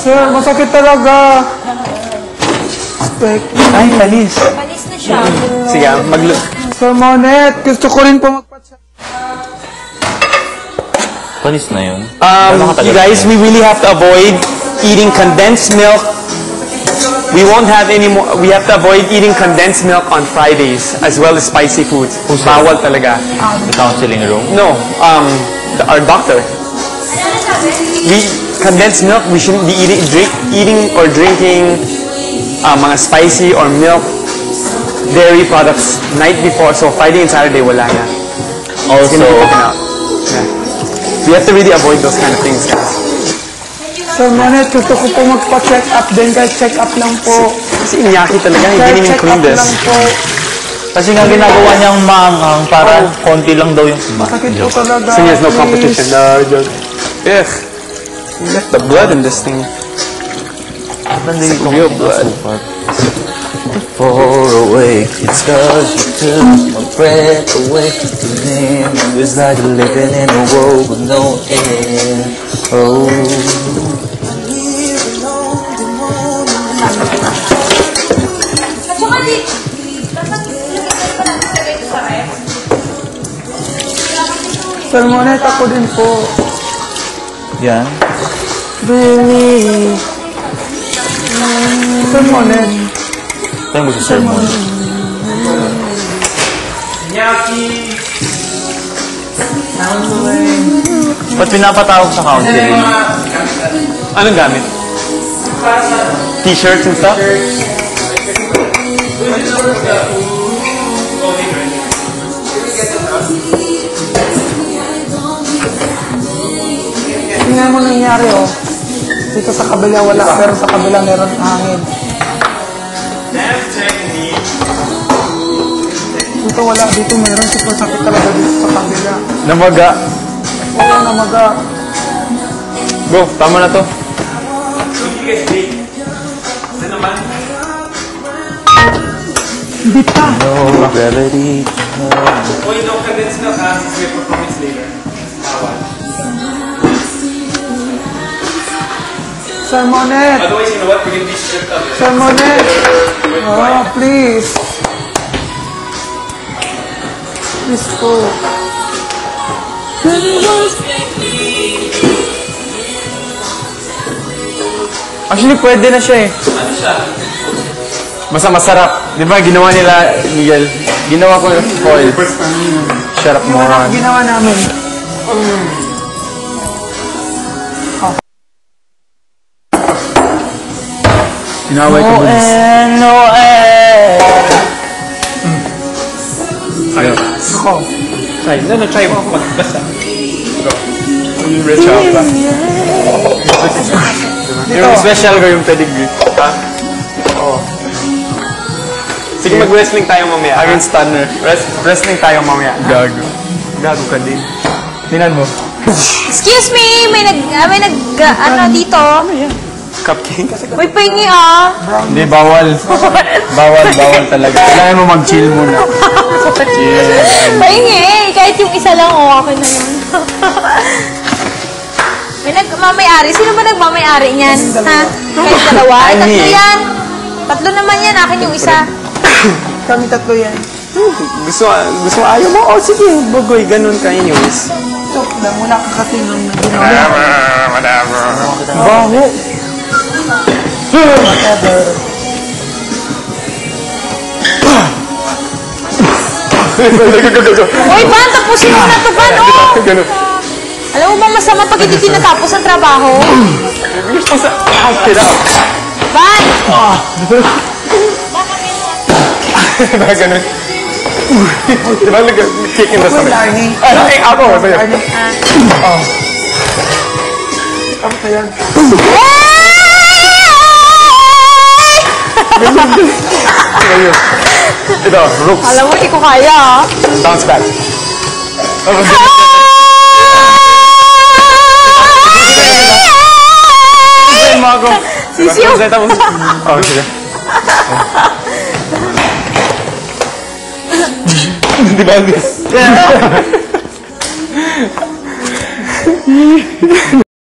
Sir, masakit talaga. Ay, panis. Panis na siya. Sige, Sir Monet, gusto ko rin po magpa-check. Panis na yun. You guys, we really have to avoid eating condensed milk. We won't have any more. We have to avoid eating condensed milk on Fridays, as well as spicy foods. Bawal talaga. The counseling room? No, our doctor. Condensed milk, we shouldn't be eating or drinking mga spicy or milk, dairy products night before. So Friday and Saturday, wala na. Also, yeah. We have to really avoid those kind of things, guys. Sir Monet, gusto ko po magpa-check up din. Kahit check up lang po. Kasi inyaki talaga, he didn't even clean this. kasi nga ginagawa niyang maanghang para konti lang daw yung Masakit po talaga. So he has no competition. No, ugh. You got the blood in this thing. It's real blood. Far away, it's cause you took my breath away. The memories like living in a world with no end. Oh. Sir Monet, ako din po. Yan. Really? Sir Monet. Tayo mo sa sermon. Ba't pinapatawag sa counseling? Anong gamit? T-shirts and stuff? Tingnan mo nangyari, oh. Dito sa kabila wala, pero sa kabila meron hangin. Dito wala, dito meron. Super sakit talaga dito sa kabila. Namaga. Oo, namaga. Go, tama na to. Hindi pa. No gravity. Well, you know, condensed milk has its way performance later. Sir Monet. Otherwise, you know what? We're going to be stripped of it. Sir Monet. Oh, please. Please po. Actually, pwede na siya eh. Ano siya? Basta masarap. Di ba, ginawa nila, Miguel? Ginawa ko yung foil. Shut up, moron. Ginawa namin. Ginaway ko bulis. Ako. Try. No, try mo. Basta. Go. Yung red chocolate. Yung special ko yung pedigree. Ha? Oo. Sige, mag-wrestling tayo mamaya. Against Tanner. Wrestling tayo mamaya. Gago. Gago ka din. Tinan mo. Excuse me, may dito. Cupcake? May pahingi ah. Hindi, bawal. Bawal talaga. Kailangan mo mag-chill muna. Pahingi, kahit yung isa lang, okay na yun. May nagmamayari. Sino ba nagmamayari niyan? Ha? Kahit dalawa? Ay, tatlo yan. Tatlo naman yan. Akin yung isa. Kami tatlo yan. Gusto ayaw mo? Oh, sige. Bagoy, ganun ka anyways. So, wala ka kasi nung ginawa. Whatever. Baho. Whatever. Uy, Van, tapusin mo na ito, Van. Oh! Ganun. Alam mo ba masama pag hindi tinatapos ang trabaho? You're supposed to act it out. Van! Diba ganun? Diba kick in the stomach? Larnie. Ay, ako. Sa'yo. Larnie. Ako sa yan. Ito, ropes. Alam mo, hindi ko kaya ah. Bounce back. Sisiyo. Oh, sige. Di ba?